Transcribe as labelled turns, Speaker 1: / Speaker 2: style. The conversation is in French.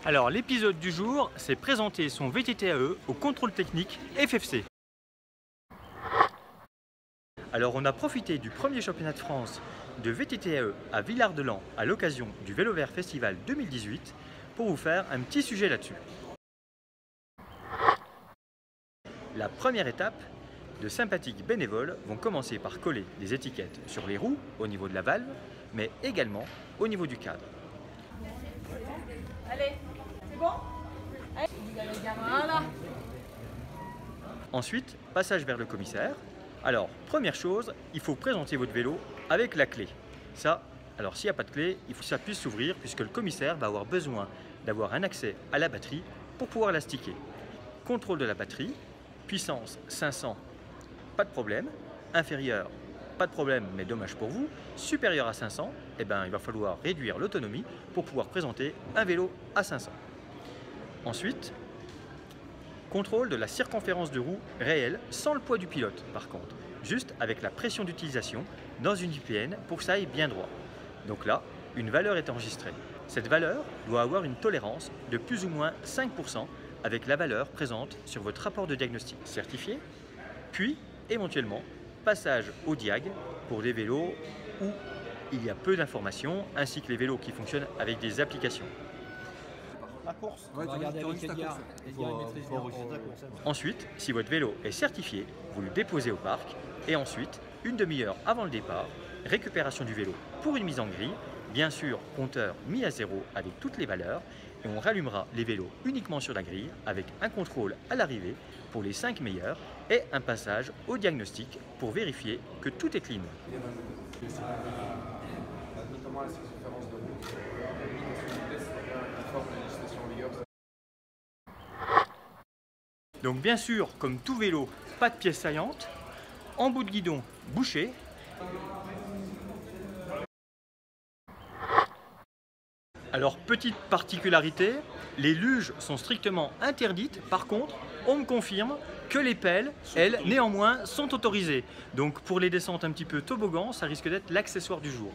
Speaker 1: Alors l'épisode du jour, c'est présenter son VTT-AE au contrôle technique FFC. Alors on a profité du premier championnat de France de VTT-AE à Villard-de-Lans à l'occasion du Vélo Vert Festival 2018 pour vous faire un petit sujet là-dessus. La première étape, de sympathiques bénévoles vont commencer par coller des étiquettes sur les roues au niveau de la valve, mais également au niveau du cadre.
Speaker 2: Allez, c'est bon? Voilà.
Speaker 1: Ensuite, passage vers le commissaire. Alors, première chose, il faut présenter votre vélo avec la clé. Ça, alors s'il n'y a pas de clé, il faut que ça puisse s'ouvrir puisque le commissaire va avoir besoin d'avoir un accès à la batterie pour pouvoir la sticker. Contrôle de la batterie, puissance 500, pas de problème. Inférieur, pas de problème, mais dommage pour vous. Supérieur à 500, eh ben, il va falloir réduire l'autonomie pour pouvoir présenter un vélo à 500. Ensuite, contrôle de la circonférence de roue réelle sans le poids du pilote par contre, juste avec la pression d'utilisation dans une IPN pour que ça aille bien droit. Donc là, une valeur est enregistrée. Cette valeur doit avoir une tolérance de plus ou moins 5% avec la valeur présente sur votre rapport de diagnostic certifié, puis éventuellement passage au diag pour les vélos où il y a peu d'informations ainsi que les vélos qui fonctionnent avec des applications.
Speaker 3: La course.
Speaker 4: Ouais, regardez avec Edgar.
Speaker 1: Ensuite, si votre vélo est certifié, vous le déposez au parc et ensuite, une demi-heure avant le départ, récupération du vélo pour une mise en grille, bien sûr compteur mis à zéro avec toutes les valeurs et on rallumera les vélos uniquement sur la grille avec un contrôle à l'arrivée pour les 5 meilleurs et un passage au diagnostic pour vérifier que tout est clean.
Speaker 3: Notamment la circonférence de roue. Une forme de législation en vigueur.
Speaker 1: Donc bien sûr, comme tout vélo, pas de pièces saillantes, en bout de guidon bouché. Alors petite particularité, les luges sont strictement interdites, par contre on me confirme que les pelles, elles, néanmoins, sont autorisées. Donc pour les descentes un petit peu toboggan, ça risque d'être l'accessoire du jour.